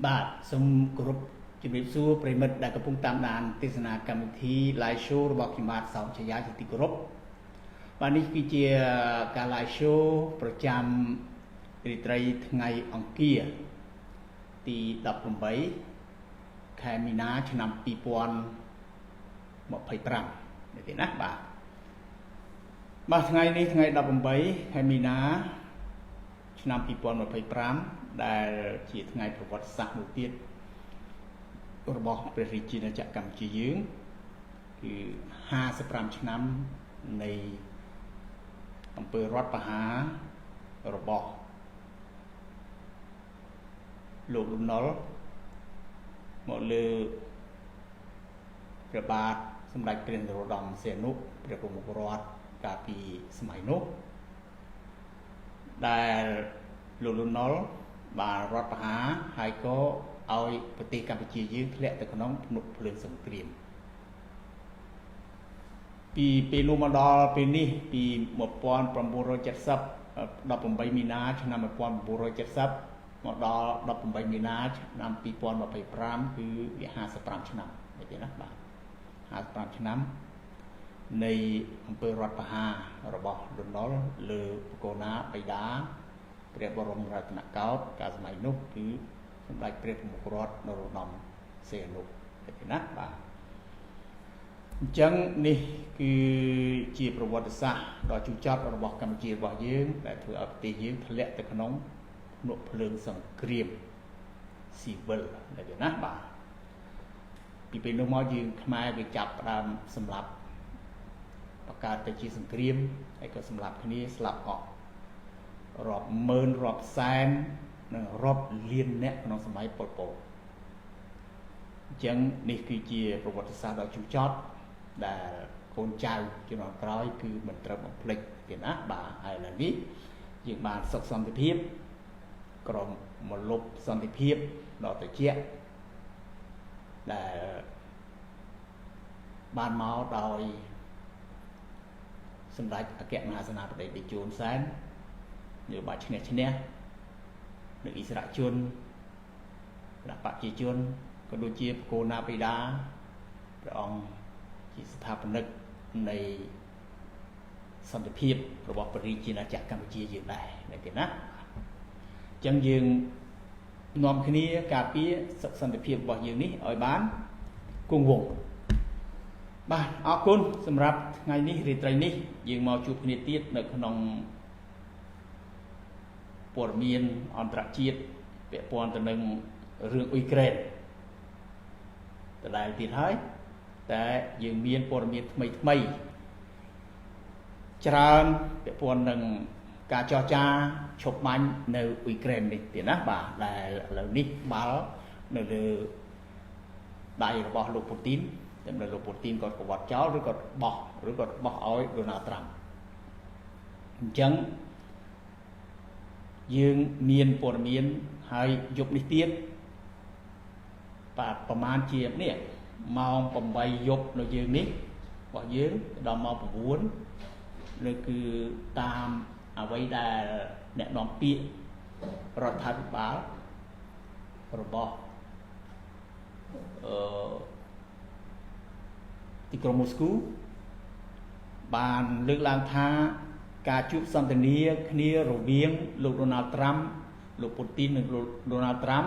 បាទសូមគោរពជំរាបសួរប្រិមិត្តដែលកំពុងតាមដានទស្សនាកម្មវិធី Live Show របស់ខ្ញុំបាទសោមឆាយាជាទីគោរពបាទនេះគឺជាការ Live Show ប្រចាំរាត្រីថ្ងៃអង្គារទី18ខែមីនាឆ្នាំ2025នេះទេណាបាទថ្ងៃនេះថ្ងៃ18ខែមីនាឆ្នាំ2025ដែលជាថ្ងៃប្រវត្តិសាស្ត្រមួយទៀតរបស់ព្រះរាជាណាចក្រកម្ពុជាយើងគឺ55ឆ្នាំនៃអំពើរដ្ឋប្រហាររបស់លោកលន់នល់មកលើព្រះបាទសម្ដេចព្រះនរោត្តមសីហនុព្រះប្រមុខរដ្ឋកាលពីសម័យនោះដែលលោកលន់នល់បានរដ្ឋប្រហារហើយក៏ឲ្យប្រទេសកម្ពុជាយើងធ្លាក់ទៅក្នុងភ្នក់ភ្លើងសង្គ្រាមពីពេលនោះមកដល់ពេលនេះពី1970 18មីនាឆ្នាំ1970មកដល់18មីនាឆ្នាំ2025គឺវា55ឆ្នាំឃើញទេណាបាទ55ឆ្នាំនៃអំពើរដ្ឋប្រហាររបស់លន់នល់លើបកូណាបិតាព្រះបរមរតនកោដ្ឋកាលសម័យនោះគឺសម្ដេចព្រះប្រមុខរដ្ឋនរោត្តមសីហនុឃើញទេណាបាទអញ្ចឹងនេះគឺជាប្រវត្តិសាស្ត្រដ៏ជូរចត់របស់កម្ពុជារបស់យើងដែលធ្វើឲ្យប្រទេសយើងធ្លាក់ទៅក្នុងភ្នក់ភ្លើងសង្គ្រាមស៊ីវិលឃើញទេណាបាទពីពេលនោះមកយើងខ្មែរវាចាប់ផ្ដើមសម្លាប់បង្កើតទៅជាសង្គ្រាមហើយក៏សម្លាប់គ្នាស្លាប់អស់រាប់ម៉ឺនរាប់សែននិងរាប់លានអ្នកក្នុងសម័យប៉ុលពតអញ្ចឹងនេះគឺជាប្រវត្តិសាស្ត្រដ៏ជូរចត់ដែលកូនចៅជំនាន់ក្រោយគឺមិនត្រូវបំភ្លេចទេណាបាទហើយឥឡូវនេះយើងបានសុខសន្តិភាពក្រុមមលុបសន្តិភាពដ៏ត្រជាក់ដែលបានមកដោយសម្ដេចអគ្គមហាសេនាបតីតេជោ ហ៊ុន សែននយោបាយឈ្នះនិងអិសរាជជនគណៈបព្វជិជនក៏ដូចជាបកូណាបិតាព្រះអង្គជាស្ថាបនិកនៃសន្តិភាពរបស់ព្រះរាជាណាចក្រកម្ពុជាយើងដែរឃើញទេណាអញ្ចឹងយើងនាំគ្នាការពារសន្តិភាពរបស់យើងនេះឲ្យបានគង់វង្សបាទអរគុណសម្រាប់ថ្ងៃនេះរាត្រីនេះយើងមកជួបគ្នាទៀតនៅក្នុងព័ត៌មានអន្តរជាតិពាក់ព័ន្ធទៅនឹងរឿងអ៊ុយក្រែនដដែលទៀតហើយតែយើងមានព័ត៌មានថ្មីច្រើនពាក់ព័ន្ធនឹងការចរចាឈប់បាញ់នៅអ៊ុយក្រែននេះទៀតណាបាទដែលឥឡូវនេះបាល់នៅលើដៃរបស់លោកពូទីនតែលោកពូទីនគាត់ក្បត់ចោលឬគាត់បោះឲ្យដូណាល់ត្រាំអញ្ចឹងយើងមានព័ត៌មានហើយយប់នេះទៀតបាទប្រហែលជានេះម៉ោង8យប់នៅយើងនេះរបស់យើងដល់ម៉ោង9នៅគឺតាមអ្វីដែលអ្នកនាំពាក្យរដ្ឋាភិបាលរបស់ទីក្រុងមូស្គូបានលើកឡើងថាការជួបសន្ទនាគ្នារវាងលោកដូណាល់ត្រាំលោកពូទីននិងលោកដូណាល់ត្រាំ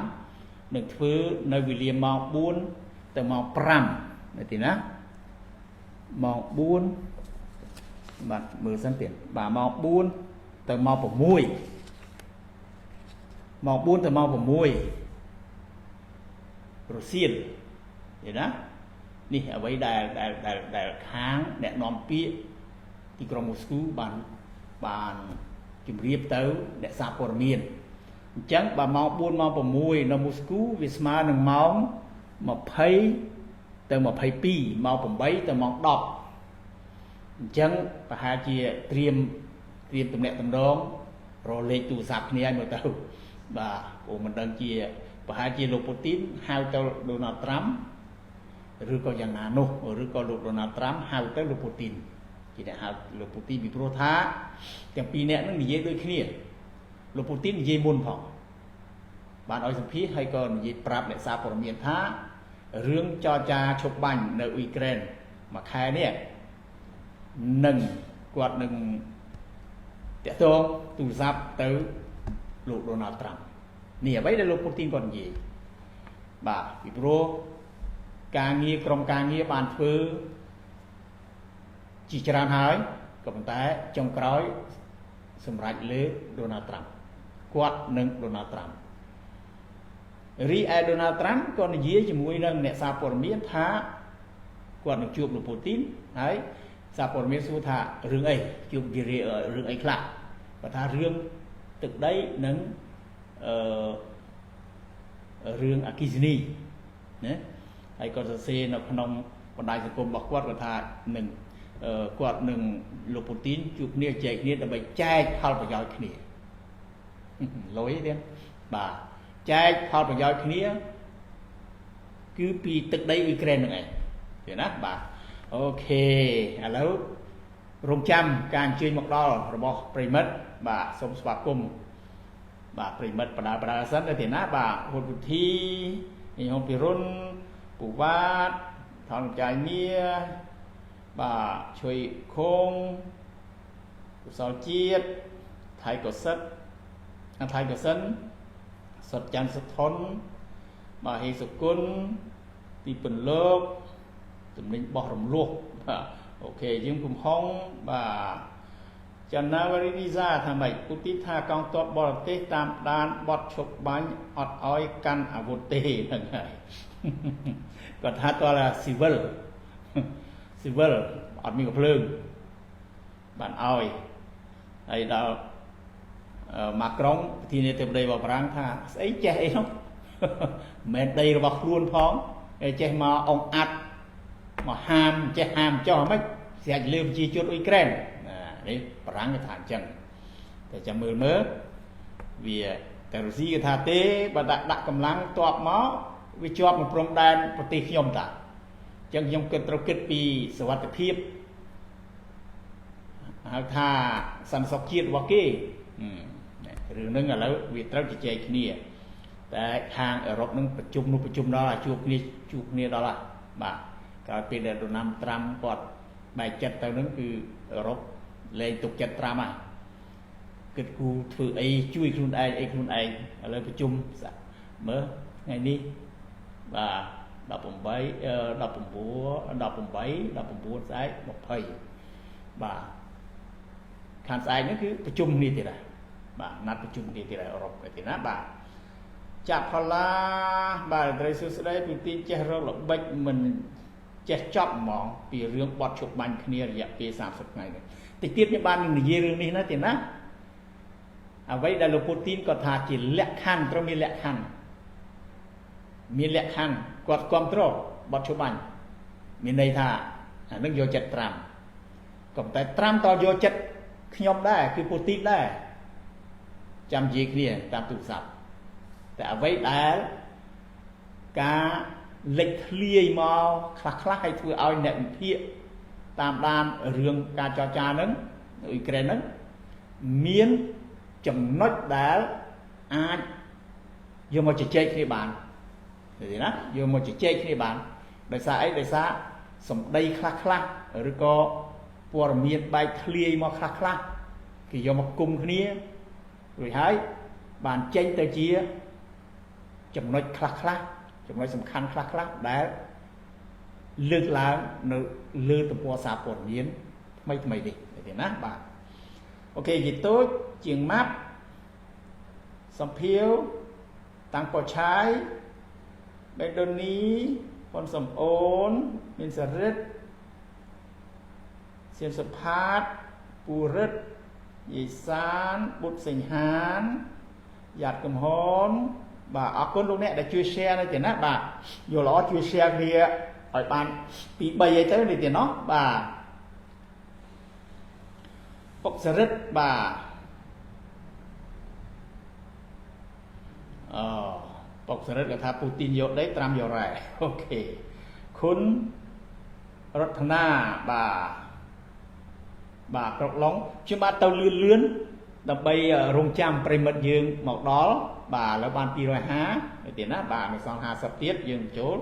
នឹងធ្វើនៅវេលាម៉ោង4ទៅម៉ោង5នៅទីណាម៉ោង4បាទមើលសិនទៀតបាទម៉ោង4ទៅម៉ោង6ម៉ោង4ទៅម៉ោង6រសៀលឃើញណានេះអ្វីដែលខាងអ្នកនាំពាក្យទីក្រុងមូស្គូបានជម្រាបទៅអ្នកសារព័ត៌មានអញ្ចឹងបើម៉ោង4ម៉ោង6នៅមូស្គូវាស្មើនឹងម៉ោង20ទៅ22ម៉ោង8ទៅម៉ោង10អញ្ចឹងប្រហែលជាត្រៀមទំនាក់ទំនងរលេខទូរស័ព្ទគ្នាឲ្យមើលទៅបាទព្រោះមិនដឹងជាប្រហែលជាលោកពូទីនហៅទៅដូណាល់ត្រាំឬក៏យ៉ាងណានោះឬក៏លោកដូណាល់ត្រាំហៅទៅលោកពូទីនជាអ្នកហៅលោកពូទីនពីព្រោះថាទាំងពីរនាក់នឹងនិយាយដូចគ្នាលោកពូទីននិយាយមុនផង បានឲ្យសម្ភារហើយក៏និយាយប្រាប់អ្នកសារព័ត៌មានថារឿងចរចាឈប់បាញ់នៅអ៊ុយក្រែនមួយខែនេះនឹងគាត់នឹងតាក់ទងទូរស័ព្ទទៅលោកដូណាល់ត្រាំនេះអ្វីដែលលោកពូទីនគាត់និយាយបាទពីព្រោះការងារក្រុមការងារបានធ្វើជាច្រើនហើយក៏ប៉ុន្តែចុងក្រោយសម្រាប់លើដូណាល់ត្រាំគាត់និងដូណាល់ត្រាំរីឯដូណាល់ត្រាំក៏និយាយជាមួយនឹងអ្នកសារព័ត៌មានថាគាត់នឹងជួបលោកពូទីនហើយសារព័ត៌មានសួរថារឿងអីជួបរឿងអីខ្លះគាត់ថារឿងទឹកដីនិងរឿងអគិសនីណាហើយគាត់សរសេរនៅក្នុងបណ្ដាញសង្គមរបស់គាត់គាត់ថានឹងគាត់នឹងលោកពូទីនជួបគ្នាចែកគ្នាដើម្បីចែកផលប្រយោជន៍គ្នាលុយទេបាទចែកផលប្រយោជន៍គ្នាគឺពីទឹកដីអ៊ុយក្រែនហ្នឹងឯងឃើញណាបាទអូខេឥឡូវរងចាំការអញ្ជើញមកដល់របស់ប្រិមិត្តបាទសូមស្វាគមន៍បាទប្រិមិត្តបដាសិនទៅទីណាបាទហ៊ុនពុទ្ធីញោមពិរុនពូវ៉ាតថនចាយមៀបាទជួយខងកុសលជាតិថៃកុសិតថៃកុសិនសុតច័ន្ទសុថនបាទហេសុគុណពីពន្លកទំនិញបោះរំលោះបាទអូខេយើងកំហុងបាទចនាវរីវីសាថាម៉េចពុទីថាកងទ័ពបរទេសតាមដានបត់ឈប់បាញ់អត់ឲ្យកាន់អាវុធទេហ្នឹងហើយគាត់ថាតើ civil អត់មានកំភ្លើងបានឲ្យហើយដល់ម៉ាក្រុងប្រធានាធិបតីរបស់បារាំងថាស្អីចេះអីនោះមិនមែនដីរបស់ខ្លួនផងចេះមកអង្អាត់មកហាមចេះហាមចោះហ្មងស្រេចលើប្រជាជនអ៊ុយក្រែននេះបារាំងគេថាអញ្ចឹងតែចាំមើលវាតែរុស្ស៊ីគេថាទេបើដាក់កម្លាំងទ័ពមកវាជាប់នឹងព្រំដែនប្រទេសខ្ញុំតាអញ្ចឹងខ្ញុំគិតត្រូវគិតពីសុវត្ថិភាពហៅថាសន្តិសុខជាតិរបស់គេរឿងហ្នឹងឥឡូវវាត្រូវជជែកគ្នាតែខាងអឺរ៉ុបនឹងប្រជុំដល់ជួបគ្នាដល់ហើយបាទកាលពេលដែលដូណាល់ត្រាំគាត់បែកចិត្តទៅហ្នឹងគឺអឺរ៉ុបលែងទុកចិត្តត្រាំហើយគិតគូធ្វើអីជួយខ្លួនឯងឥឡូវប្រជុំមើលថ្ងៃនេះបាទ18 19 ស្អែក20បាទខាងស្អែកនេះគឺប្រជុំគ្នាទៀតដែរបាទណាត់ប្រជុំគ្នាទៀតដែរអឺរ៉ុបទៀតណាបាទចាក់ផល្លាបាទត្រីសួស្ដីពីទីចេះរកល្បិចមិនចេះចប់ហ្មងពីរឿងបត់ឈប់បាញ់គ្នារយៈពេល30ថ្ងៃនេះតិចទៀតខ្ញុំបាននិយាយរឿងនេះណាទៀតណាអ្វីដែលលោកពូទីនគាត់ថាជាលក្ខខណ្ឌត្រូវមានលក្ខខណ្ឌគាត់គ្រប់គ្រងបត់ឈប់បាញ់មានន័យថាអានឹងយកចិត្តត្រាំក៏តែត្រាំតយកចិត្តខ្ញុំដែរគឺពូទីនដែរចាំនិយាយគ្នាតាមទូរស័ព្ទតែអ្វីដែលការលេចធ្លាយមកខ្លះឲ្យធ្វើឲ្យអ្នកវិភាគតាមដានរឿងការចរចាហ្នឹងអ៊ុយក្រែនហ្នឹងមានចំណុចដែលអាចយកមកជជែកគ្នាបានឃើញណាយកមកជជែកគ្នាបានដោយសារអីដោយសារសម្ដីខ្លះឬក៏ព័ត៌មានបែកធ្លាយមកខ្លះគេយកមកគុំគ្នារួចហើយបានចេញទៅជាចំណុចខ្លះចំណុចសំខាន់ខ្លះដែលលើកឡើងនៅលើទំព័រសារព័ត៌មានថ្មីនេះទេណាបាទអូខេនិយាយតូចជាងម៉ាប់សំភាវតាំងប៉ឆាយបេដូនីប៉ុនសំអូនមានសរិទ្ធសៀនសុផាតពូរិទ្ធយេសានបុត្រសេងហានយ៉ាត់កំហនបាទអរគុណលោកអ្នកដែលជួយ share នេះទេណាបាទយល់ល្អជួយ share គ្នាឲ្យបានពី3អីទៅនេះទេណោះបាទពុកសរិទ្ធបាទពុកសរិទ្ធគាត់ថាពូទីនយកដីត្រាំយករ៉ែអូខេគុណរដ្ឋនាបាទក្រុកឡុងខ្ញុំបាទទៅលឿន ដើម្បីរងចាំប្រិមិត្តយើងមកដល់បាទឥឡូវបាន250ទៀតណាបាទនៅសល់50ទៀតយើងចូល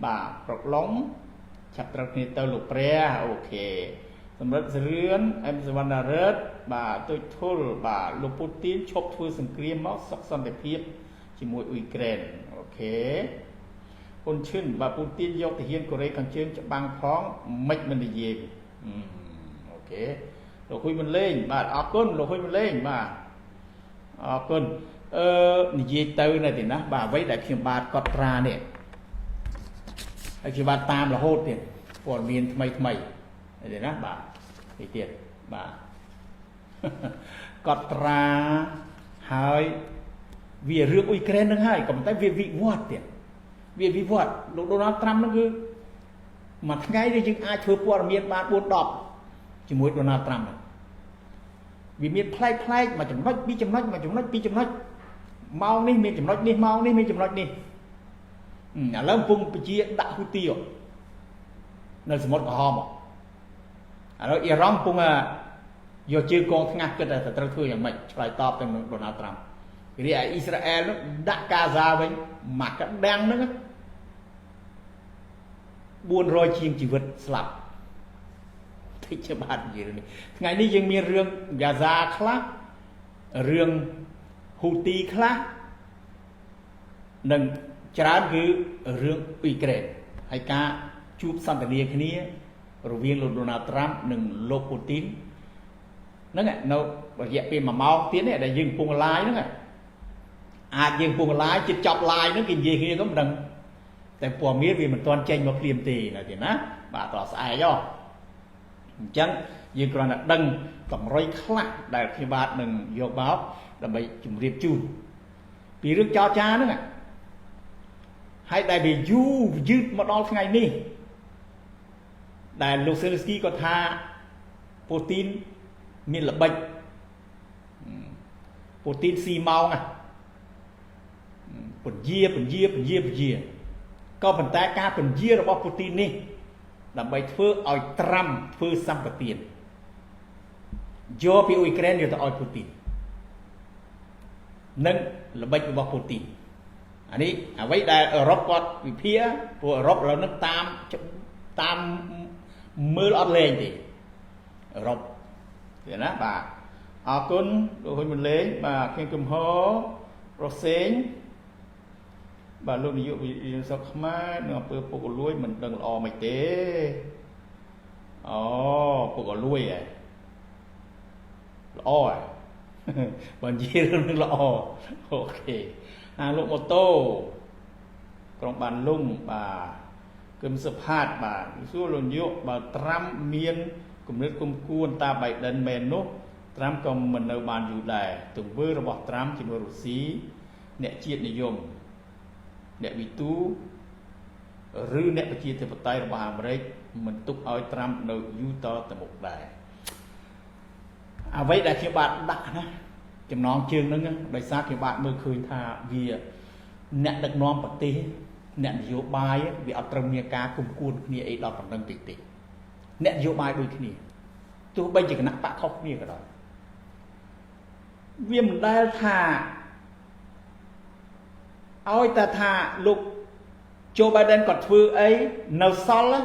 បាទប្រកឡុងឆាប់ត្រូវគ្នាទៅលោកព្រះអូខេសម្រាប់សរឿនអែមសវណ្ណារិទ្ធបាទទុយធុលបាទលោកពូទីនឈប់ធ្វើសង្គ្រាមមកសុខសន្តិភាពជាមួយអ៊ុយក្រែនអូខេហ៊ុនឈិនបាទពូទីនយកទាហានកូរ៉េខាងជើងច្បាំងផងមិននិយាយអូខេលោកហ៊ុយមិនលេងបាទអរគុណលោកហ៊ុយមិនលេងបាទអរគុណនិយាយទៅនៅទីណាបាទអ្វីដែលខ្ញុំបាទកត់ត្រានេះហើយខ្ញុំបាទតាមរហូតទៀតព័ត៌មានថ្មីឃើញណាបាទនេះទៀតបាទកត់ត្រាហើយវារឿងអ៊ុយក្រែននឹងហើយក៏ប៉ុន្តែវាវិវត្តទៀតវាវិវត្តលោកដូណាល់ត្រាំនឹងគឺមួយថ្ងៃនេះយើងអាចធ្វើព័ត៌មានបាន4-10ជាមួយដូណាល់ត្រាំវាមានផ្លែកមួយចំណុចពីរចំណុចមួយចំណុចពីរចំណុចម៉ោងនេះមានចំណុចនេះម៉ោងនេះមានចំណុចនេះឥឡូវកំពុងពជាដាក់ហ៊ូទីនៅសមុទ្រក្រហមឥឡូវអ៊ីរ៉ង់កំពុងយកជើងកងថ្ងាសគិតថាត្រូវធ្វើយ៉ាងម៉េចឆ្លើយតបទៅនឹងដូណាល់ត្រាំរីឯអ៊ីស្រាអែលនោះដាក់កាហ្សាវិញមកកដាំងហ្នឹង400ជាងជីវិតស្លាប់តិចបាទនិយាយនេះថ្ងៃនេះយើងមានរឿងកាហ្សាខ្លះរឿងហ៊ូទីខ្លះនិងច្រើនគឺរឿងអ៊ុយក្រែនហើយការជួបសន្ទនាគ្នារវាងលោកដូណាល់ត្រាំនិងលោកពូទីនហ្នឹងនៅរយៈពេល1ម៉ោងទៀតនេះដែលយើងកំពុង live ហ្នឹងអាចយើងកំពុង live ជិតចប់ live ហ្នឹងគេនិយាយគ្នាក៏មិនដឹងតែព័ត៌មានវាមិនទាន់ចេញមកភ្លាមទេនៅទីណាបាទតោះស្អែកអញ្ចឹងយើងគ្រាន់តែដឹងតម្រុយខ្លះដែលខ្ញុំបាទនឹងយកមកដើម្បីជម្រាបជូនពីរឿងចោចាហ្នឹងហើយដែលវាយូរយឺតមកដល់ថ្ងៃនេះដែលលោកសេលេស្គីក៏ថាពូទីនមានល្បិចពូទីនស៊ីម៉ោងពញាក៏ប៉ុន្តែការពញារបស់ពូទីននេះដើម្បីធ្វើឲ្យត្រាំធ្វើសម្បទានយកពីអ៊ុយក្រែនយកទៅឲ្យពូទីននិងល្បិចរបស់ពូទីនអានេះអ្វីដែលអឺរ៉ុបគាត់វិភាគព្រោះអឺរ៉ុបឥឡូវនេះតាមមើលអត់លេងទេអឺរ៉ុបទេណាបាទអរគុណលោកហ៊ុនមិនលេងបាទខ្ញុំគំហរស់សេងបាទលោកនាយកវិទ្យាសាស្ត្រខ្មែរនៅអំពើពុករលួយមិនដឹងល្អមិនទេអូពុករលួយហ៎ល្អហ៎បើនិយាយរឿងនឹងល្អអូខេលោកម៉ូតូក្រុងបានលុងបាទគឹមសុផាតបាទសួរលោកនាយកបើត្រាំមានគំនិតគុំគួនតាបៃដិនមែននោះត្រាំក៏មិននៅបានយូរដែរទង្វើរបស់ត្រាំជាមួយរុស្ស៊ីអ្នកជាតិនិយមអ្នកវិទូឬអ្នកប្រជាធិបតេយ្យរបស់អាមេរិកមិនទុកឲ្យត្រាំនៅយូរតទៅមុខដែរអ្វីដែលខ្ញុំបាទដាក់ណាចំណងជើងហ្នឹងដោយសារខ្ញុំបាទមើលឃើញថាវាអ្នកដឹកនាំប្រទេសអ្នកនយោបាយវាអត់ត្រូវមានការគុំគួនគ្នាអីដល់ប៉ុណ្្នឹងតិចអ្នកនយោបាយដូចគ្នាទោះបីជាគណៈបកខុសគ្នាក៏ដោយវាមិនដែលថាឲ្យតែថាលោកโจ Biden គាត់ធ្វើអីនៅសល់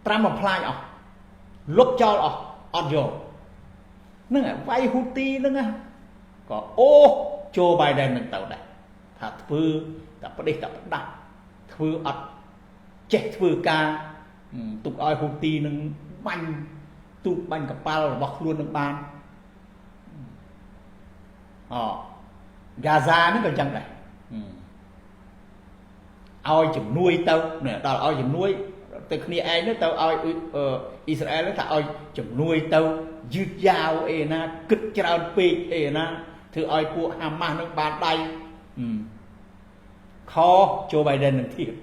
ត្រាំបំផ្លាញអស់លុបចោលអស់អត់យកហ្នឹងវាយហ៊ូទីហ្នឹងក៏អូโจ Biden នឹងទៅដែរថាធ្វើតែប្រទេសតែផ្ដាស់ធ្វើអត់ចេះធ្វើការទុកឲ្យហ៊ូទីនឹងបាញ់ទូកបាញ់កប៉ាល់របស់ខ្លួននឹងបានហ្គាហ្សាហ្នឹងក៏ចឹងដែរឲ្យជំនួយទៅដល់ឲ្យជំនួយទៅគ្នាឯងទៅឲ្យអ៊ីស្រាអែលថាឲ្យជំនួយទៅយឺតយ៉ាវអីណាគិតច្រើនពេកអីណាធ្វើឲ្យពួកហាម៉ាស់នឹងបានដៃខโจ Biden នឹងទៀត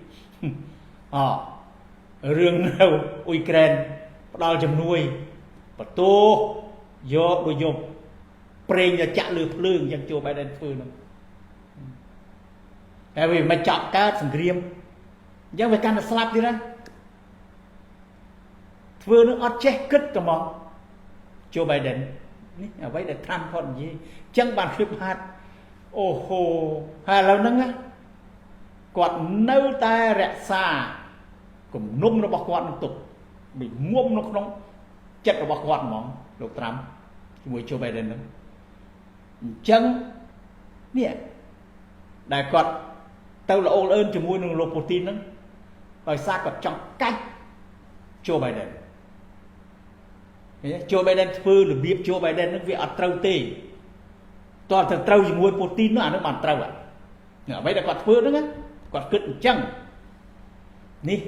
រឿងនៅអ៊ុយក្រែនផ្ដល់ជំនួយបន្ទោយកដូចយកប្រេងចាក់លើភ្លើងយ៉ាងโจ Biden ធ្វើហ្នឹងហើយវាមិនចប់កើតសង្គ្រាមអញ្ចឹងវាកាន់តែស្លាប់ទៀតណាធ្វើនឹងអត់ចេះគិតតែមកโจ Biden នេះអ្វីដែលត្រាំគាត់និយាយចឹងបានឃ្លៀបហាត់អូហូហើយឥឡូវហ្នឹងគាត់នៅតែរក្សាគំនុំរបស់គាត់នឹងទុកមិនមុំនៅក្នុងចិត្តរបស់គាត់ហ្មងលោកត្រាំជាមួយជូបៃដិនហ្នឹងអញ្ចឹងនេះដែលគាត់ទៅល្អអឿនជាមួយនឹងលោកពូទីនហ្នឹងដោយសារគាត់ចង់កាច់ជូបៃដិនជូបៃដិនធ្វើរបៀបជូបៃដិនហ្នឹងវាអត់ត្រូវទេតើត្រូវជាមួយពូទីននោះអានោះបានត្រូវអ្វីដែលគាត់ធ្វើហ្នឹងគាត់គិតអញ្ចឹងនេះ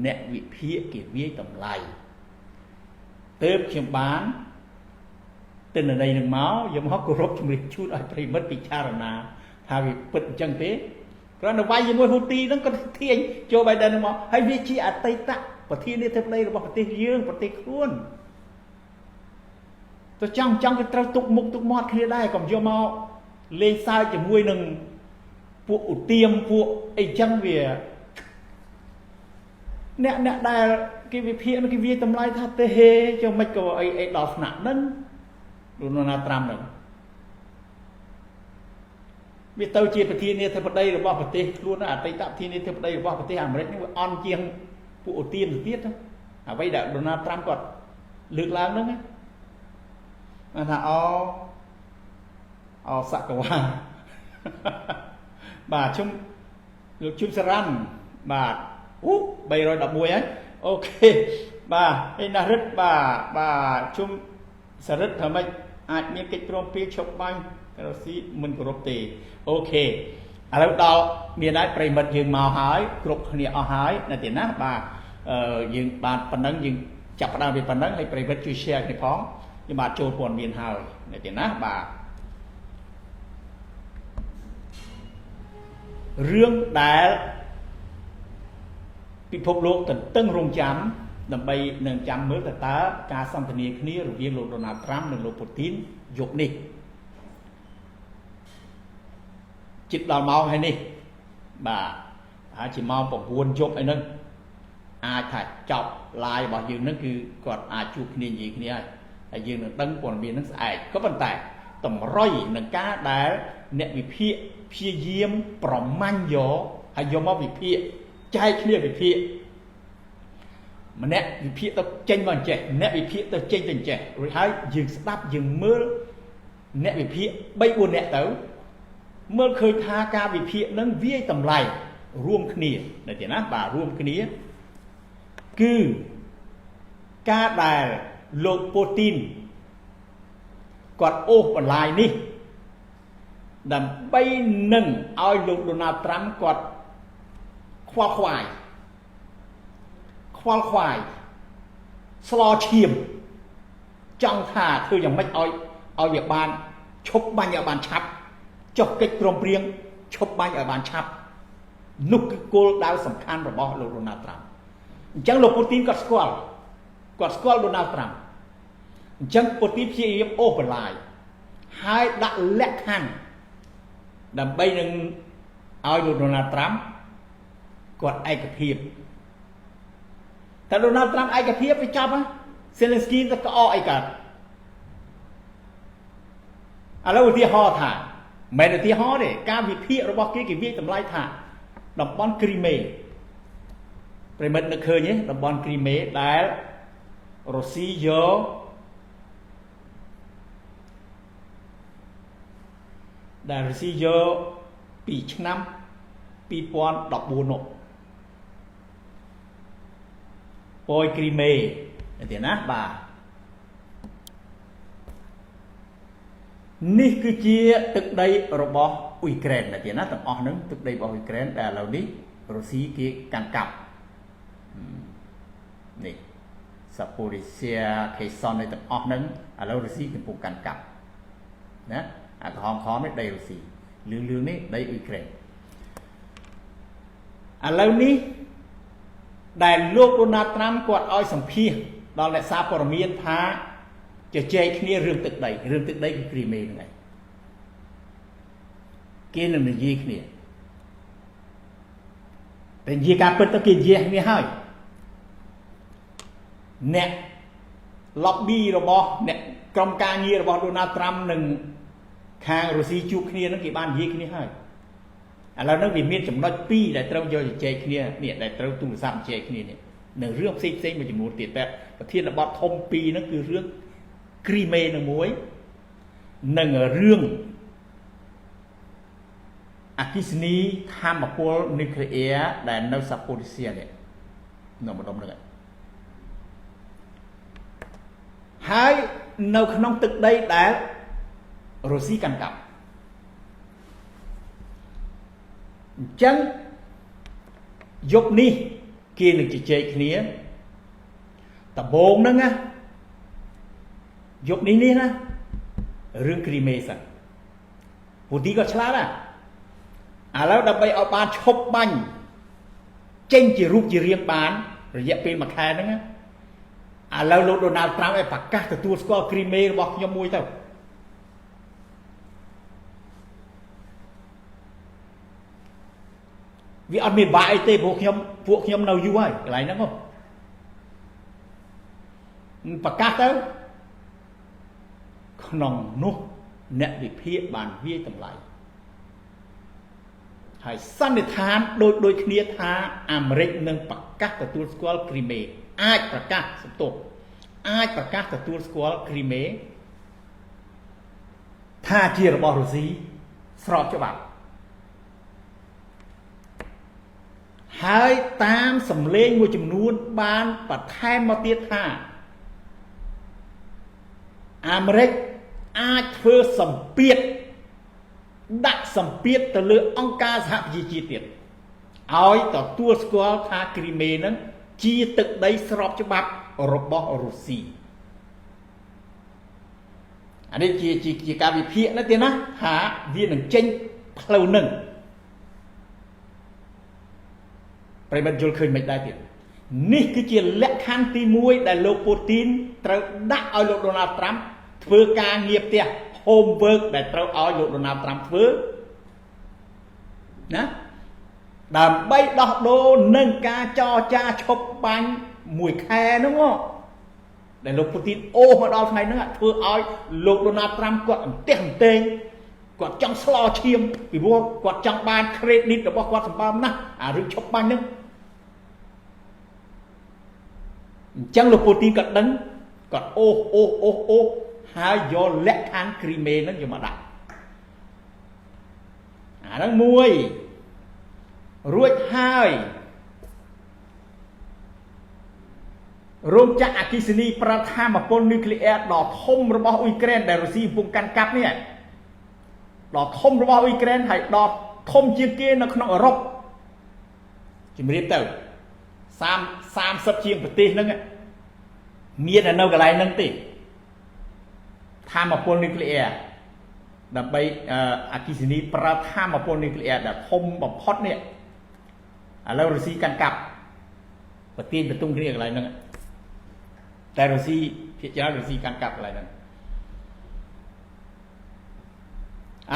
អ្នកវិភាគគេវាយតម្លៃទើបខ្ញុំបានទិន្នន័យនឹងមកយកមកគោរពជំរាបជូនឲ្យប្រិមិត្តពិចារណាថាវាពិតអញ្ចឹងទេគ្រាន់តែវាយជាមួយហ៊ូទីហ្នឹងគាត់ធាញចូលបៃដិនមកហើយវាជាអតីតប្រធានាធិបតីរបស់ប្រទេសយើងប្រទេសខ្លួនទៅចង់គេត្រូវទុកមុខទុកមាត់គ្នាដែរកុំយកមកលេងសើចជាមួយនឹងពួកឧទាមពួកអីចឹងវាអ្នកដែលគេវិភាគគេវាតម្លៃថាទេហេចុះមិនក៏អីដល់ថ្នាក់ហ្នឹងលោកណាត្រាំហ្នឹងវាទៅជាប្រធានាធិបតីរបស់ប្រទេសខ្លួនអតីតប្រធានាធិបតីរបស់ប្រទេសអាមេរិកនេះវាអន់ជាងពួកឧទាមទៅទៀតអ្វីដែលដូណាល់ត្រាំគាត់លើកឡើងហ្នឹងថាសកវ៉ាបាទជុំលោកជុំសារ៉ាន់បាទ311ហើយអូខេបាទឯណារិទ្ធបាទជុំសារ៉ិតថាម៉េចអាចមានកិច្ចព្រមព្រៀងឈប់បាញ់រុស្ស៊ីមិនគោរពទេអូខេឥឡូវដល់មានហើយប្រិមិត្តយើងមកហើយគ្រប់គ្នាអស់ហើយនៅទីណាបាទយើងបានប៉ុណ្ណឹងយើងចាប់ផ្ដើមពីប៉ុណ្ណឹងហើយប្រិមិត្តជួយ share គ្នាផងខ្ញុំបាទចូលព័ត៌មានហើយនៅទីណាបាទរឿងដែលពិភពលោកទន្ទឹងរង់ចាំដើម្បីនឹងចាំមើលតើការសន្ទនាគ្នារវាងលោកដូណាល់ត្រាំនិងលោកពូទីនយប់នេះជិតដល់ម៉ោងហើយនេះបាទហើយជាម៉ោង9យប់អីហ្នឹងអាចថាចប់ live របស់យើងហ្នឹងគឺគាត់អាចជួបគ្នានិយាយគ្នាហើយយើងនឹងដឹងព័ត៌មានហ្នឹងស្អែកក៏ប៉ុន្តែតម្រុយនឹងការដែលអ្នកវិភាគព្យាយាមប្រមាញ់យកហើយយកមកវិភាគចែកគ្នាវិភាគម្នាក់វិភាគទៅចេញមកអញ្ចេះអ្នកវិភាគទៅចេញទៅអញ្ចេះរួចហើយយើងស្ដាប់យើងមើលអ្នកវិភាគ 3-4 នាក់ទៅមើលឃើញថាការវិភាគនឹងវាយតម្លៃរួមគ្នានៅទីណាបាទរួមគ្នាគឺការដែលលោកពូទីនគាត់អូសបន្លាយនេះដើម្បីនឹងឲ្យលោកដូណាល់ត្រាំគាត់ខ្វល់ខ្វាយស្លឈាមចង់ថាធ្វើយ៉ាងម៉េចឲ្យវាបានឈប់បាញ់ឲ្យបានឆាប់ចុះកិច្ចព្រមព្រៀងឈប់បាញ់ឲ្យបានឆាប់នោះគឺគោលដៅសំខាន់របស់លោកដូណាល់ត្រាំអញ្ចឹងលោកពូទីនគាត់ស្គាល់ដូណាល់ត្រាំអញ្ចឹងពូទីនព្យាយាមអូសបន្លាយហើយដាក់លក្ខខណ្ឌដើម្បីនឹងឲ្យលោកដូណាល់ត្រាំគាត់ឯកភាពតែដូណាល់ត្រាំឯកភាពវាចប់ណាសេលេនស្គីទៅក្អកអីកើតឥឡូវឧទាហរណ៍ថាមិនឧទាហរណ៍ទេការវិភាគរបស់គេវាយតម្លៃថាតំបន់គ្រីមេប្រិមិត្តនឹកឃើញទេតំបន់គ្រីមេដែលរុស្ស៊ីយកពីឆ្នាំ2014នោះពយគ្រីមេទេណាបាទនេះគឺជាទឹកដីរបស់អ៊ុយក្រែនណាទៀតណាទាំងអស់ហ្នឹងទឹកដីរបស់អ៊ុយក្រែនដែលឥឡូវនេះរុស្ស៊ីគេកាន់កាប់នេះសាពូរីសៀខេសននៃទាំងអស់ហ្នឹងឥឡូវរុស្ស៊ីកំពុងកាន់កាប់ណាអាក្រហមនេះដីរុស្ស៊ីលឿងនេះដីអ៊ុយក្រែនឥឡូវនេះដែលលោកដូណាល់ត្រាំគាត់ឲ្យសម្ភាសដល់អ្នកសារព័ត៌មានថាជជែកគ្នារឿងទឹកដីគឺគ្រីមេហ្នឹងឯងគេនឹងនិយាយគ្នាតែនិយាយការពិតទៅគេនិយាយគ្នាហើយអ្នក lobby របស់អ្នក ក្រុមការងាររបស់ Donald Trump និងខាងរុស្ស៊ីជួបគ្នាហ្នឹងគេបាននិយាយគ្នាហើយឥឡូវហ្នឹងវាមានចំណុច2ដែលត្រូវយកជជែកគ្នានេះដែលត្រូវទូរស័ព្ទជជែកគ្នានេះនៅរឿងផ្សេងមួយចំនួនទៀតតែប្រធានបទធំ2ហ្នឹងគឺរឿងគ្រីមេនឹងមួយនិងរឿងអគ្គិសនីធម្មពលនុយក្លេអ៊ែរដែលនៅសាប៉ូរីសៀនេះនៅម្ដុំហ្នឹងហើយនៅក្នុងទឹកដីដែលរុស្ស៊ីកាន់កាប់អញ្ចឹងយប់នេះគេនឹងជជែកគ្នាដំបូងហ្នឹងណាយប់នេះណារឿងគ្រីមេសិនពូទីក៏ឆ្លាតដែរឥឡូវដើម្បីឲ្យបានឈប់បាញ់ចេញជារូបជារាងបានរយៈពេល1ខែហ្នឹងណាឥឡូវលោក Donald Trump ឲ្យប្រកាសទទួលស្គាល់គ្រីមេរបស់ខ្ញុំមួយទៅវាអត់មានបាក់អីទេពួកខ្ញុំនៅយូរហើយកន្លែងហ្នឹងហ៎ប្រកាសទៅក្នុងនោះអ្នកវិភាគបានវាយតម្លៃហើយសន្និដ្ឋានដូចគ្នាថាអាមេរិកនឹងប្រកាសទទួលស្គាល់គ្រីមេអាចប្រកាសទទួលស្គាល់គ្រីមេថាជារបស់រុស្ស៊ីស្របច្បាប់ហើយតាមសម្លេងមួយចំនួនបានបន្ថែមមកទៀតថាអាមេរិកអាចធ្វើសម្ពាធដាក់សម្ពាធទៅលើអង្គការសហប្រជាជាតិទៀតឲ្យទទួលស្គាល់ថាគ្រីមេនឹងជាទឹកដីស្របច្បាប់របស់រុស្ស៊ីអានេះជាការវិភាគណាទៀតណាថាវានឹងចេញផ្លូវនឹងប្រិមត្តយល់ឃើញមិនដែរទៀតនេះគឺជាលក្ខខណ្ឌទី1ដែលលោកពូទីនត្រូវដាក់ឲ្យលោក Donald Trump ធ្វើការងារផ្ទះ homework ដែលត្រូវឲ្យលោក Donald Trump ធ្វើណាដើម្បីដោះដូរនឹងការចរចាឈប់បាញ់1ខែហ្នឹងដែលលោកពូទីនអូសមកដល់ថ្ងៃហ្នឹងធ្វើឲ្យលោក Donald Trump គាត់អន្ទះអន្ទែងគាត់ចង់ស្លោឈាមពីព្រោះគាត់ចង់បាន credit របស់គាត់សម្បើមណាស់អារឿងឈប់បាញ់ហ្នឹងអញ្ចឹងលោកពូទីនគាត់ដឹងគាត់អូសហើយយកលក្ខខណ្ឌគ្រីមេហ្នឹងយកមកដាក់អាហ្នឹងមួយរួចហើយរោងចក្រអគ្គិសនីប្រថាមពលនុយក្លេអ៊ែរដ៏ធំរបស់អ៊ុយក្រែនដែលរុស្ស៊ីកំពុងកាន់កាប់នេះដ៏ធំរបស់អ៊ុយក្រែនហើយដ៏ធំជាងគេនៅក្នុងអឺរ៉ុបជំរាបទៅ30ជាងប្រទេសហ្នឹងមាននៅកន្លែងហ្នឹងទេធម្មពលនុយក្លេអ៊ែរដើម្បីអគ្គិសនីប្រថាមពលនុយក្លេអ៊ែរដែលធំបំផុតនេះឥឡូវរុស្ស៊ីកាន់កាប់ប្រទាញបន្ទុំគ្នាកន្លែងហ្នឹងតែរុស្ស៊ីភាគច្រើនរុស្ស៊ីកាន់កាប់កន្លែងហ្នឹង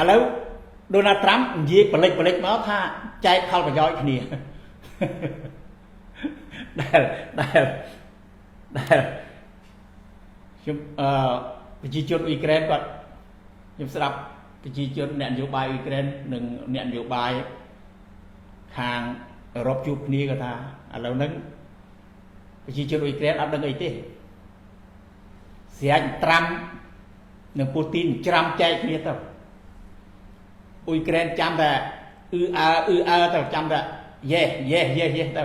ឥឡូវ Donald Trump និយាយបលិចមកថាចែកផលប្រយោជន៍គ្នាដែលខ្ញុំប្រជាជនអ៊ុយក្រែនគាត់ខ្ញុំស្ដាប់ប្រជាជនអ្នកនយោបាយអ៊ុយក្រែននិងអ្នកនយោបាយខាងអឺរ៉ុបជួបគ្នាគាត់ថាឥឡូវហ្នឹងប្រជាជនអ៊ុយក្រែនអត់ដឹងអីទេស្រាច់ត្រាំនិងពូទីនច្រាំចែកគ្នាទៅអ៊ុយក្រែនចាំតែអឺទៅចាំតែយេទៅ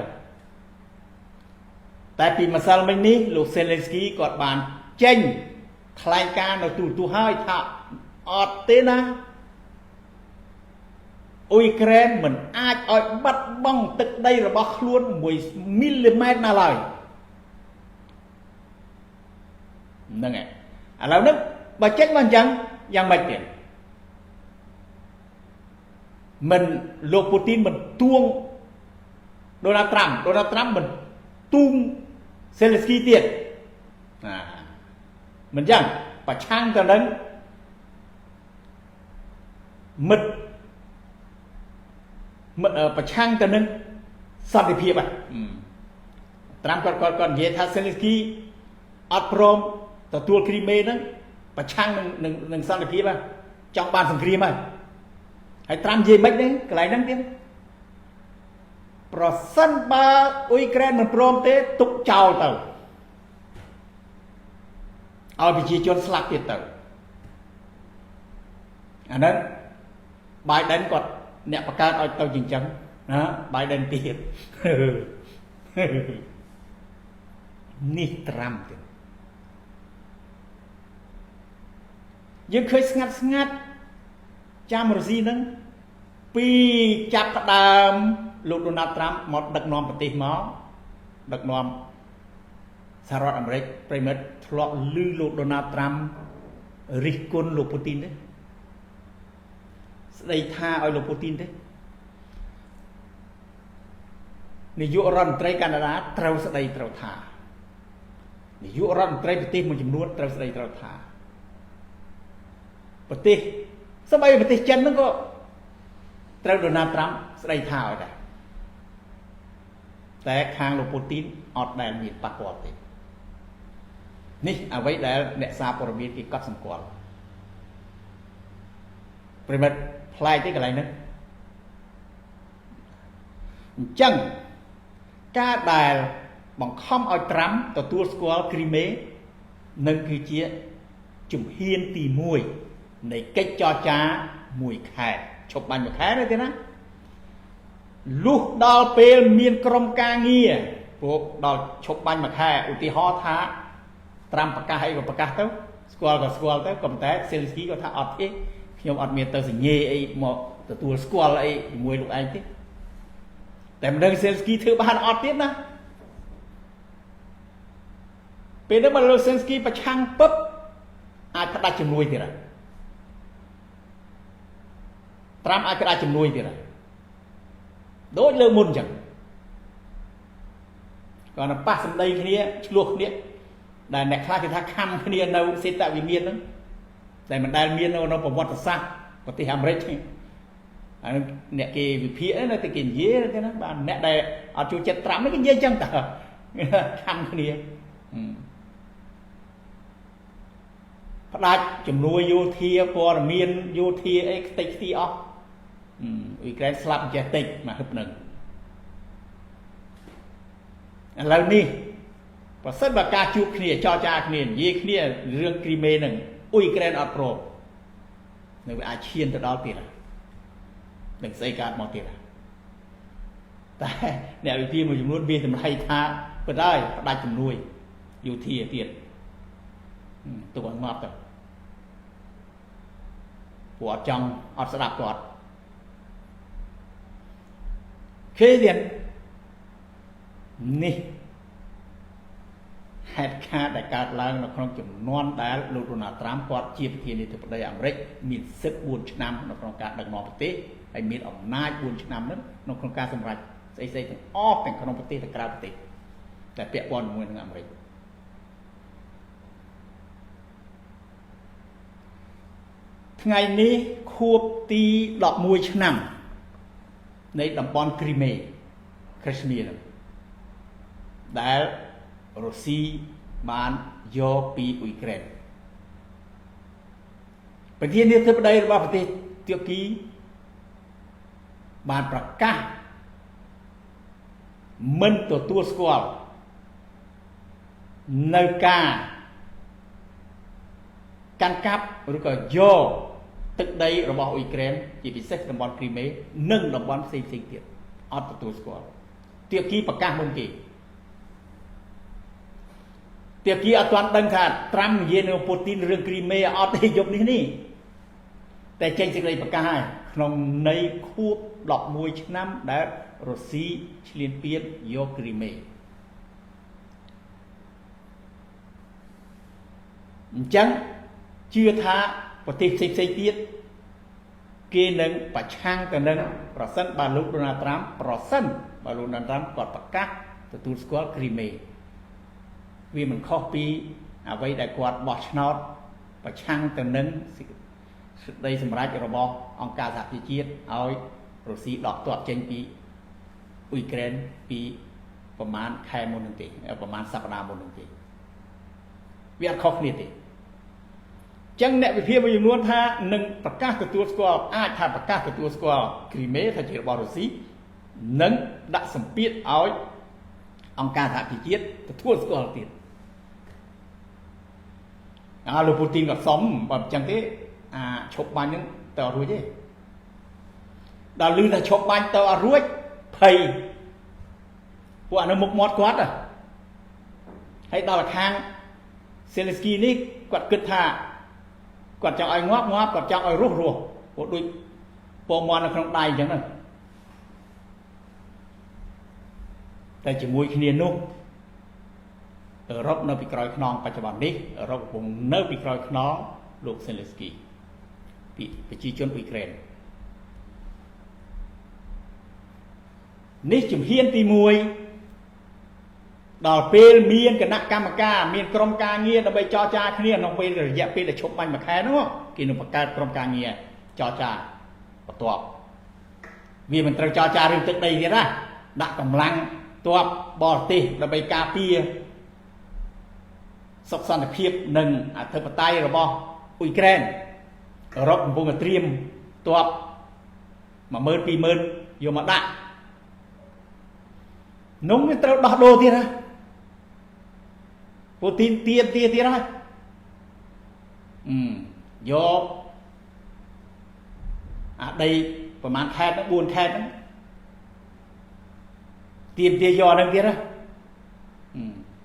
តែពីម្សិលមិញនេះលោក Zelensky គាត់បានចេញថ្លែងការណ៍នៅទូរទស្សន៍ហើយថាអត់ទេណាអ៊ុយក្រែនមិនអាចឲ្យបាត់បង់ទឹកដីរបស់ខ្លួន1មីលីម៉ែត្រណាឡើយហ្នឹងហើយឥឡូវនេះបើចេញមកអញ្ចឹងយ៉ាងម៉េចទៀតមិនលោកពូទីនមិនទួង Donald Trump មិនទូង Zelensky ទៀតមិនចឹងប្រឆាំងទៅនឹងមិត្តប្រឆាំងទៅនឹងសន្តិភាពត្រាំគាត់និយាយថា Zelensky អត់ព្រមទទួលគ្រីមេហ្នឹង ប្រឆាំងនឹងសន្តិភាពចង់បានសង្គ្រាមហើយត្រាំនិយាយមិនទេកន្លែងហ្នឹងទៀតប្រសិនបើអ៊ុយក្រែនមិនព្រមទេទុកចោលទៅឲ្យប្រជាជនស្លាប់ទៀតទៅអាហ្នឹងBiden គាត់អ្នកបង្កើតឲ្យទៅជាអញ្ចឹងណា Biden ទៀតនេះត្រាំទៀតយើងឃើញស្ងាត់ចាំរុស្ស៊ីហ្នឹងពីចាប់ផ្ដើមលោក Donald Trump មកដឹកនាំប្រទេសមកដឹកនាំសហរដ្ឋអាមេរិកប្រិមិត្តធ្លាប់ឮលោក Donald Trump រិះគន់លោក Putin ទេស្ដីថាឲ្យលោក Putin ទេនាយករដ្ឋមន្ត្រីកាណាដាត្រូវស្ដីត្រូវថានាយករដ្ឋមន្ត្រីប្រទេសមួយចំនួនត្រូវស្ដីត្រូវថាប្រទេសសម្បីប្រទេសចិនហ្នឹងក៏ត្រូវ Donald Trump ស្ដីថាឲ្យដែរតែខាងលោក Putin អត់ដែលមានប៉ះពាល់ទេនេះអ្វីដែលអ្នកសារព័ត៌មានគេកត់សម្គាល់ប្រិមិត្តផ្លែកទេកន្លែងហ្នឹងអញ្ចឹងការដែលបង្ខំឲ្យត្រាំទទួលស្គាល់គ្រីមេនឹងគឺជាជំហានទី1នៃកិច្ចចរចា1ខែឈប់បាញ់1ខែទេណាលុះដល់ពេលមានក្រុមការងារពួកដល់ឈប់បាញ់1ខែឧទាហរណ៍ថាត្រាំប្រកាសអីក៏ប្រកាសទៅស្គាល់ក៏ស្គាល់ទៅក៏ប៉ុន្តែសេលស្គីក៏ថាអត់ទេខ្ញុំអត់មានទៅសញ្ញេអីមកទទួលស្គាល់អីជាមួយលោកឯងទេតែមិនដឹងសេលស្គីធ្វើបានអត់ទៀតណាពេលនេះបើលោកសេលស្គីប្រឆាំងពឹបអាចផ្ដាច់ជំនួយទៀតហើយត្រាំអាចផ្ដាច់ជំនួយទៀតហើយដូចលើមុនអញ្ចឹងគាត់ទៅប៉ះសម្ដីគ្នាឆ្លោះគ្នាដែលអ្នកខ្លះគេថាខំគ្នានៅសេតវិមានហ្នឹងតែមិនដែលមាននៅប្រវត្តិសាស្ត្រប្រទេសអាមេរិកទេអានេះអ្នកគេវិភាគនៅតែគេនិយាយទេណាបាទអ្នកដែលអត់ចូលចិត្តត្រាំនេះគេនិយាយអញ្ចឹងតើខំគ្នាផ្ដាច់ជំនួយយោធាព័ត៌មានយោធាអីខ្ទេចខ្ទីអស់អ៊ុយក្រែនស្លាប់ចេះតិចមកហឹបនឹងឥឡូវនេះប្រសិនបើការជួបគ្នាចរចាគ្នានិយាយគ្នារឿងគ្រីមេហ្នឹងអ៊ុយក្រែនអត់ព្រមនៅវាអាចឈានទៅដល់ទៀតនឹងស្អីកើតមកទៀតតែអ្នកវិភាគមួយចំនួនមានតម្លៃថាប៉ុន្តែផ្ដាច់ជំនួយយោធាទៀតទុកឲ្យងាប់ទៅព្រោះអត់ចង់អត់ស្ដាប់គាត់ឃើញទៀតនេះហេតុការណ៍ដែលកើតឡើងនៅក្នុងចំនួនដែលលោក Donald Trump គាត់ជាប្រធានាធិបតីអាមេរិកមានសិទ្ធិ4ឆ្នាំនៅក្នុងការដឹកនាំប្រទេសហើយមានអំណាច4ឆ្នាំហ្នឹងនៅក្នុងការសម្រេចស្អីៗទាំងអស់ទាំងក្នុងប្រទេសទាំងក្រៅប្រទេសតែពាក់ព័ន្ធជាមួយនឹងអាមេរិកថ្ងៃនេះខួបទី11ឆ្នាំនៃតំបន់គ្រីមេគ្រីស្មៀដែលរុស្ស៊ីបានយកពីអ៊ុយក្រែនប្រធានាធិបតីរបស់ប្រទេសទួរគីបានប្រកាសមិនទទួលស្គាល់នៅការកាន់កាប់ឬក៏យកទឹកដីរបស់អ៊ុយក្រែនជាពិសេសតំបន់គ្រីមេនិងតំបន់ផ្សេងៗទៀតអត់ទទួលស្គាល់ទួរគីប្រកាសមុនគេទាគីអត់ទាន់ដឹងថាត្រាំនិយាយនឹងពូទីនរឿងគ្រីមេអត់ទេយប់នេះតែចេញសេចក្តីប្រកាសហើយក្នុងន័យខួប11ឆ្នាំដែលរុស្ស៊ីឈ្លានពានយកគ្រីមេអញ្ចឹងជឿថាប្រទេសផ្សេងៗទៀតគេនឹងប្រឆាំងទៅនឹងប្រសិនបើលោក Donald Trump ប្រសិនបើលោក Donald Trump គាត់ប្រកាសទទួលស្គាល់គ្រីមេវាមិនខុសពីអ្វីដែលគាត់បោះឆ្នោតប្រឆាំងទៅនឹងសេចក្តីសម្រេចរបស់អង្គការសហប្រជាជាតិឲ្យរុស្ស៊ីដកទ័ពចេញពីអ៊ុយក្រែនពីប្រមាណខែមុននឹងទេប្រមាណសប្តាហ៍មុននឹងទេវាអត់ខុសគ្នាទេ ចឹងអ្នកវិភាគមួយចំនួនថានឹងប្រកាសទទួលស្គាល់អាចថាប្រកាសទទួលស្គាល់គ្រីមេថាជារបស់រុស្ស៊ីនិងដាក់សម្ពាធឲ្យអង្គការសហប្រជាជាតិទទួលស្គាល់ទៀតលោកពូទីនក៏សុំបើមិនចឹងទេឈប់បាញ់ហ្នឹងទៅអត់រួចទេដល់ឮថាឈប់បាញ់ទៅអត់រួចភ័យពួកអានោះមុខមាត់គាត់ហើយដល់ខាងសេលេស្គីនេះគាត់គិតថាគាត់ចង់ឲ្យងាប់គាត់ចង់ឲ្យរស់ពួកដូចពងមាន់នៅក្នុងដៃអញ្ចឹងហ្នឹងតែជាមួយគ្នានោះអឺរ៉ុបនៅពីក្រោយខ្នងបច្ចុប្បន្ននេះអឺរ៉ុបកំពុងនៅពីក្រោយខ្នងលោកសេលេស្គីពីប្រជាជនអ៊ុយក្រែននេះជំហានទី1ដល់ពេលមានគណៈកម្មការមានក្រុមការងារដើម្បីចរចាគ្នាក្នុងពេលរយៈពេលដែលឈប់បាញ់មួយខែនោះគេនឹងបង្កើតក្រុមការងារចរចាបន្ទាប់វាមិនត្រូវចរចារឿងទឹកដីទៀតណាដាក់កម្លាំងទ័ពបរទេសដើម្បីការពារសុខសន្តិភាពនិងអធិបតេយ្យរបស់អ៊ុយក្រែនអឺរ៉ុបកំពុងតែត្រៀមទ័ព 10000 20000យកមកដាក់នំវាត្រូវដោះដូរទៀតណាពូទីនទៀតហើយយកអាដីប្រហែលខេត្តហ្នឹង4ខេត្តហ្នឹងទៀមយកហ្នឹងទៀតណា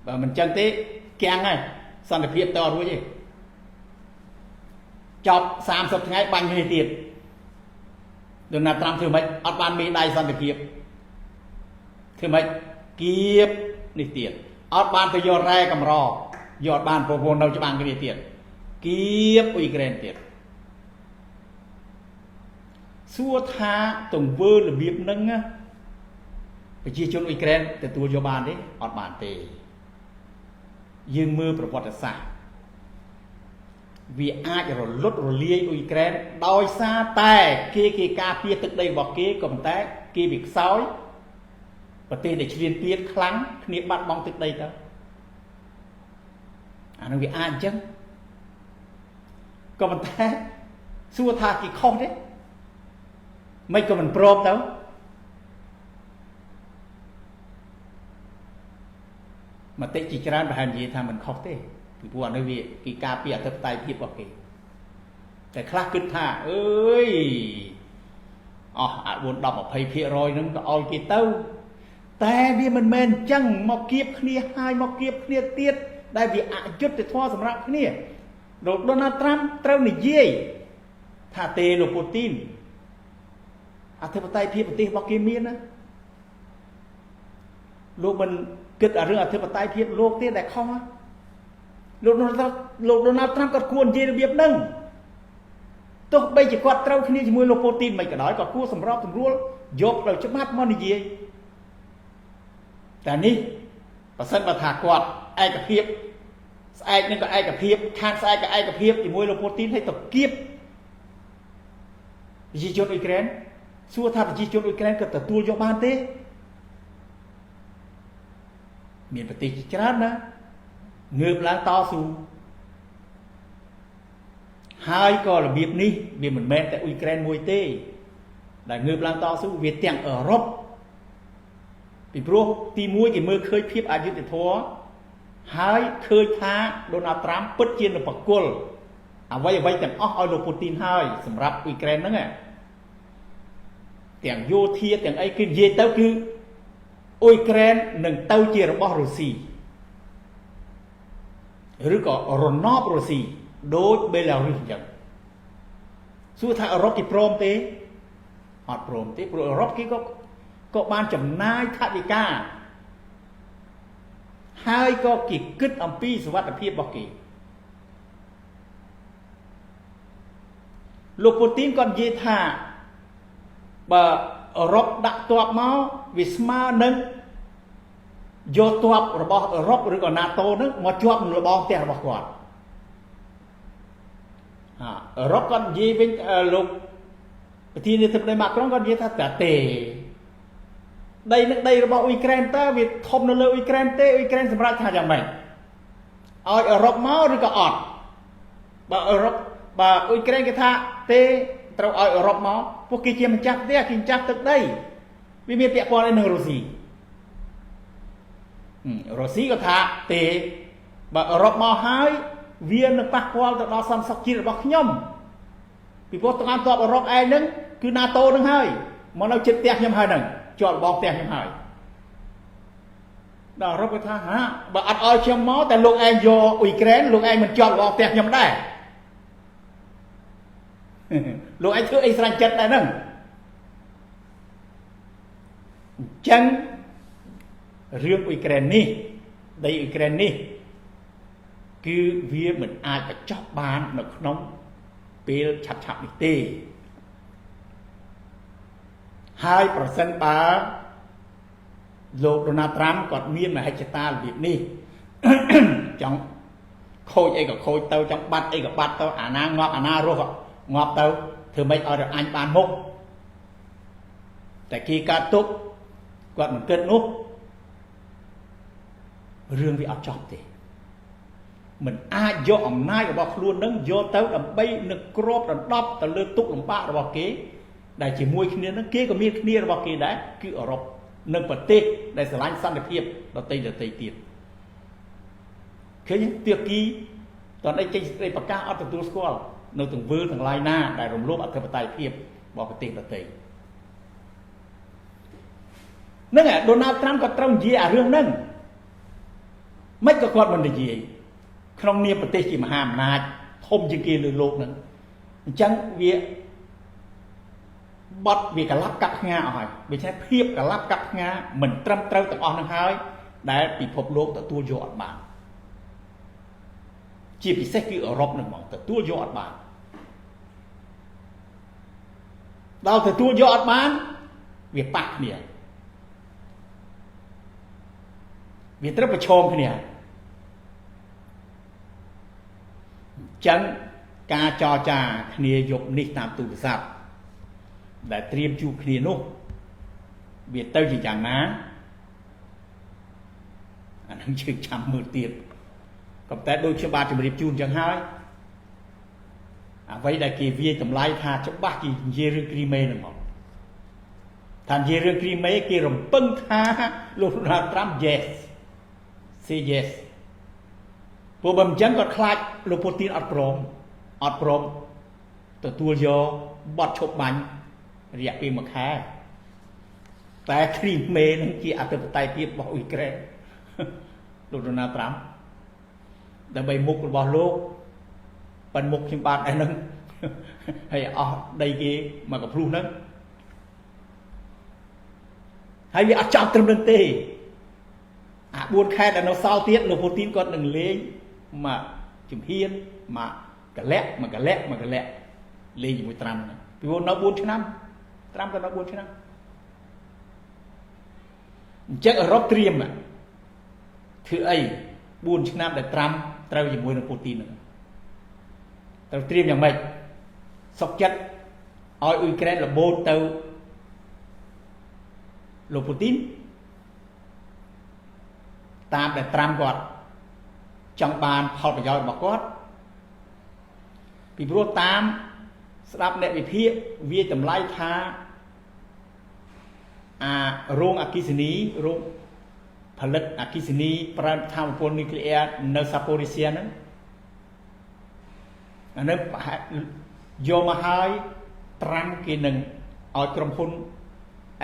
បើមិនចឹងទេគាំងហើយសន្តិភាពតរួចទេចប់30ថ្ងៃបាញ់គ្នាទៀតដូណាល់ត្រាំធ្វើម៉េចអត់បានមានដៃសន្តិភាពធ្វើម៉េចគៀបនេះទៀតអត់បានទៅយករ៉ែកំរយកអត់បានប្រពន្ធនៅច្បាំងគ្នាទៀតគៀបអ៊ុយក្រែនទៀតសួរថាទង្វើរបៀបហ្នឹងប្រជាជនអ៊ុយក្រែនទទួលយកបានទេអត់បានទេយើងមើលប្រវត្តិសាស្ត្រវាអាចរលត់រលាយអ៊ុយក្រែនដោយសារតែគេការពារទឹកដីរបស់គេក៏ប៉ុន្តែគេវាខ្សោយប្រទេសដែលឈ្លានពានខ្លាំងគ្នាបាត់បង់ទឹកដីទៅអានោះវាអាចអញ្ចឹងក៏ប៉ុន្តែសួរថាគេខុសទេមិនក៏មិនព្រមទៅមតិជាច្រើនប្រហែលនិយាយថាមិនខុសទេពីព្រោះអានោះវាគេការពារអធិបតេយ្យភាពរបស់គេតែខ្លះគិតថាអើយអស់អា4 10 20% ហ្នឹងក៏ឲ្យគេទៅតែវាមិនមែនអញ្ចឹងមកគៀបគ្នាហើយមកគៀបគ្នាទៀតដែលវាអយុត្តិធម៌សម្រាប់គ្នាលោកដូណាល់ត្រាំត្រូវនិយាយថាទេលោកពូទីនអធិបតេយ្យភាពប្រទេសរបស់គេមានណាលោកមិនគិតរឿងអធិបតេយ្យភាពលោកទេដែលខុសលោកដូណាល់ត្រាំគាត់គួរនិយាយរបៀបហ្នឹងទោះបីជាគាត់ត្រូវគ្នាជាមួយលោកពូទីនមិនក៏ដោយក៏គួរសម្របសម្រួលយកទៅច្បាប់មកនិយាយតែនេះបើសិនបើថាគាត់ឯកភាពស្អែកនឹងក៏ឯកភាពខាងស្អែកក៏ឯកភាពជាមួយលោកពូទីនឲ្យទៅគៀបប្រជាជនអ៊ុយក្រែនសួរថាប្រជាជនអ៊ុយក្រែនក៏ទទួលយកបានទេមានប្រទេសជាច្រើនណាងើបឡើងតស៊ូហើយក៏របៀបនេះវាមិនមែនតែអ៊ុយក្រែនមួយទេដែលងើបឡើងតស៊ូវាទាំងអឺរ៉ុបពីព្រោះទី1គេមើលឃើញភាពអយុត្តិធម៌ហើយឃើញថាដូណាល់ត្រាំពិតជានឹងបកគលអ្វីទាំងអស់ឲ្យលោកពូទីនហើយសម្រាប់អ៊ុយក្រែនហ្នឹងទាំងយោធាទាំងអីគឺនិយាយទៅគឺអ៊ុយក្រែននឹងទៅជារបស់រុស្ស៊ីឬក៏រណបរុស្ស៊ីដូចបេឡារុសអញ្ចឹងសួរថាអឺរ៉ុបគេព្រមទេអត់ព្រមទេព្រោះអឺរ៉ុបគេក៏បានចំណាយថវិកាហើយក៏គេគិតអំពីសុវត្ថិភាពរបស់គេលោកពូទីនគាត់និយាយថាបើអឺរ៉ុបដាក់ទ័ពមកវាស្មើនឹងយកទ័ពរបស់អឺរ៉ុបឬក៏ NATO ហ្នឹងមកជាប់នឹងលបងផ្ទះរបស់គាត់អឺរ៉ុបគាត់និយាយវិញលោកប្រធានាធិបតីម៉ាក្រុងគាត់និយាយថាទេដីនឹងដីរបស់អ៊ុយក្រែនតើវាធំនៅលើអ៊ុយក្រែនទេអ៊ុយក្រែនសម្រាប់ថាយ៉ាងម៉េចឲ្យអឺរ៉ុបមកឬក៏អត់ bà Europe bà Ukraine cái tha tê trâu ở Europe máuพวกkia chia mình chắc thế kia chắc từ đây vì miền Tây qua lên Russia Russia cái tha tê bà Europe máu hai viên nước Bắc qua từ đó sang sọc chia bọc nhom vìพวกตะวันตกEurope ai nâng cứ NATO nâng hai mà nó chết tẹt nhom hai nâng chọn bọc tẹt nhom hai đó Europe cái tha hả bà ăn oi trong máuแต่ลูก ai vô Ukraineลูก ai mình chọn bọc tẹt nhom đâyลูก ai thứ Israel chết đây nâng chân riêng Ukraine ní đây Ukraine ní cứ việc mình ai phải chọc bàn nó nóngពេលឆាប់ៗនេះទេ ហើយប្រសិនបើលោក Donald Trump គាត់មានមហិច្ឆតារបៀបនេះ ចង់ខូចអីក៏ខូចទៅចង់បាត់អីក៏បាត់ទៅអាណាងាប់អាណារស់ងាប់ទៅធ្វើម៉េចឲ្យអញបានមុខតែគេកើតទុកគាត់មិនគិតនោះរឿងវាអត់ចប់ទេមិនអាចយកអំណាចរបស់ខ្លួននឹងយកទៅដើម្បីនឹកគ្របដណ្ដប់ទៅលើទុកលំបាករបស់គេដែលជាមួយគ្នានឹងគេក៏មានគ្នារបស់គេដែរគឺអឺរ៉ុបនិងប្រទេសដែលស្រឡាញ់សន្តិភាពដទៃទៀតឃើញទាគីតើចេញសេចក្តីប្រកាសអត់ទទួលស្គាល់នៅទង្វើទាំងឡាយណាដែលរំលោភអធិបតេយ្យភាពរបស់ប្រទេសដទៃហ្នឹងឯង Donald Trump ក៏ត្រូវនិយាយអារឿងហ្នឹងមិនក៏គាត់មិននិយាយក្នុងនាមប្រទេសជាមហាអំណាចធំជាងគេលើโลกហ្នឹងអញ្ចឹងវាបត់វាកលាប់កាប់ផ្ងាអស់ហើយដូច្នេះភាពកលាប់កាប់ផ្ងាមិនត្រឹមត្រូវទាំងអស់ហ្នឹងហើយដែលពិភពលោកទទួលយកអត់បានជាពិសេសគឺអឺរ៉ុបហ្នឹងហ្មងទទួលយកអត់បានដល់ទទួលយកអត់បានវាប៉ះគ្នាវាត្រូវប្រឈមគ្នាចឹងការចរចាគ្នាយប់នេះតាមទូរស័ព្ទដែលត្រៀមជួបគ្នានោះវាទៅជាយ៉ាងណាអានឹងជឿចាំមើលទៀតក៏តែដូចខ្ញុំបានជម្រាបជូនចឹងហើយអ្វីដែលគេវាយតម្លៃថាច្បាស់គេនិយាយរឿងគ្រីមេហ្នឹងមកថានិយាយរឿងគ្រីមេគេរំពឹងថាលោក Donald Trump yes say yes ព្រោះបើមិនចឹងគាត់ខ្លាចលោកពូទីនអត់ព្រមទទួលយកបទឈប់បាញ់រយៈពេល1ខែតែគ្រីមេនឹងជាអធិបតេយ្យភាពរបស់អ៊ុយក្រែនលោក Donald Trump ដើម្បីមុខរបស់លោកប៉ុនមុខខ្ញុំបានឯហ្នឹងហើយអស់ដីគេមកកំភ្លុះហ្នឹងហើយវាអត់ចប់ត្រឹមនឹងទេអា4ខែដែលនៅសល់ទៀតលោកពូទីនគាត់នឹងលេងមកជំហានមកកលៈលេងជាមួយត្រាំពីព្រោះនៅ4ឆ្នាំត្រាំក៏នៅ4ឆ្នាំអញ្ចឹងអឺរ៉ុបត្រៀមធ្វើអី4ឆ្នាំដែលត្រាំត្រូវជាមួយនឹងពូទីនហ្នឹងត្រូវត្រៀមយ៉ាងម៉េចសុកចិត្តឲ្យអ៊ុយក្រែនរបូតទៅលោកពូទីនតាមដែលត្រាំគាត់ចង់បានផលប្រយោជន៍របស់គាត់ពីព្រោះតាមស្ដាប់អ្នកវិភាគវាតម្លៃថារោងអគ្គិសនីរោងផលិតអគ្គិសនីប្រើថាមពលនុយក្លេអ៊ែរនៅសាប៉ូរីសៀហ្នឹងអានេះយកមកហើយត្រាំគេនឹងឲ្យក្រុមហ៊ុន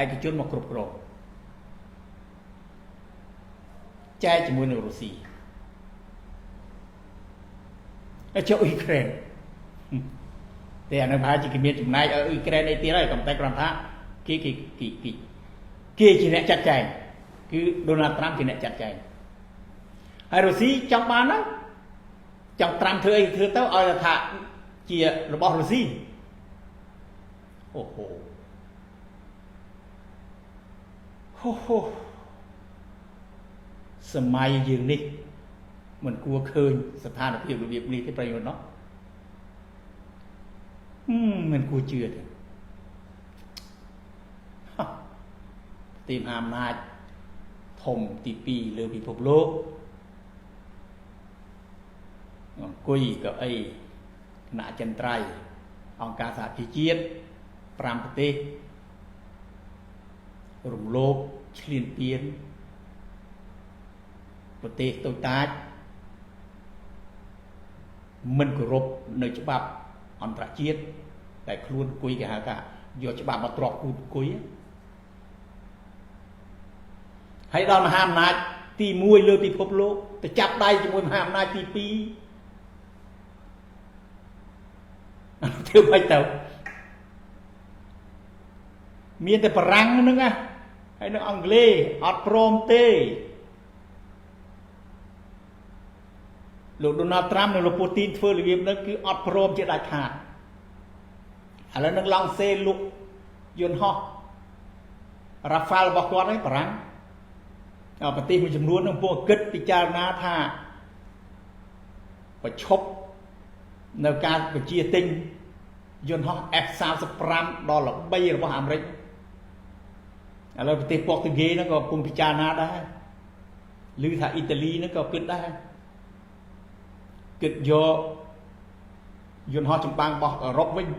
ឯកជនមកគ្រប់គ្រងចែកជាមួយនឹងរុស្ស៊ីហើយចុះអ៊ុយក្រែនតែអានោះប្រហែលជាគេមានចំណាយឲ្យអ៊ុយក្រែនអីទៀតហើយក៏តែគ្រាន់ថាគេជាអ្នកចាត់ចែងគឺ Donald Trump ជាអ្នកចាត់ចែងហើយរុស្ស៊ីចង់បានណាចង់ត្រាំធ្វើអីធ្វើទៅឲ្យថាជារបស់រុស្ស៊ីអូហូសម័យយើងនេះមិនគួរឃើញស្ថានភាពរបៀបនេះទេប្រយោជន៍ណោះមិនគួរជឿទេទីមហាអំណាចធំទី2លើពិភពលោកអង្គុយកៅអី ណៈចិនត្រៃអង្គការសហជីវជាតិ5ប្រទេសរំលោភឈ្លានពានប្រទេសតូចតាចមិនគោរពនៅច្បាប់អន្តរជាតិតែខ្លួនអង្គុយគេហៅថាយកច្បាប់មកទ្របគូអង្គុយហើយដល់មហាអំណាចទី1លើពិភពលោកទៅចាប់ដៃជាមួយមហាអំណាចទី2ធ្វើមិនទៅមានតែបារាំងហ្នឹងណាហើយនៅអង់គ្លេសអត់ព្រមទេលោក Donald Trump និងលោក Putin ធ្វើរបៀបហ្នឹងគឺអត់ព្រមជាដាច់ខាតឥឡូវនឹងឡង់សេលុកយន្តហោះ Rafale របស់គាត់ហ្នឹងបារាំងប្រទេសមួយចំនួននឹងពួកគិតពិចារណាថាប្រឈប់នៅការបញ្ជាទិញយន្តហោះ F-35 ដល់ល្បីរបស់អាមេរិកឥឡូវប្រទេសប៉ុកទុយហ្គេហ្នឹងក៏កំពុងពិចារណាដែរឬថាអ៊ីតាលីហ្នឹងក៏គិតដែរគិតយកយន្តហោះចម្បាំងរបស់អឺរ៉ុបវិញឥ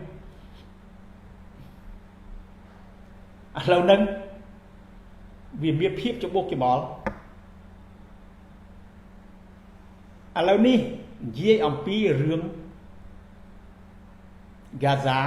ឡូវហ្នឹងវាមានភាពច្បុកច្បល់ឥឡូវនេះនិយាយអំពីរឿងហ្គាហ្សា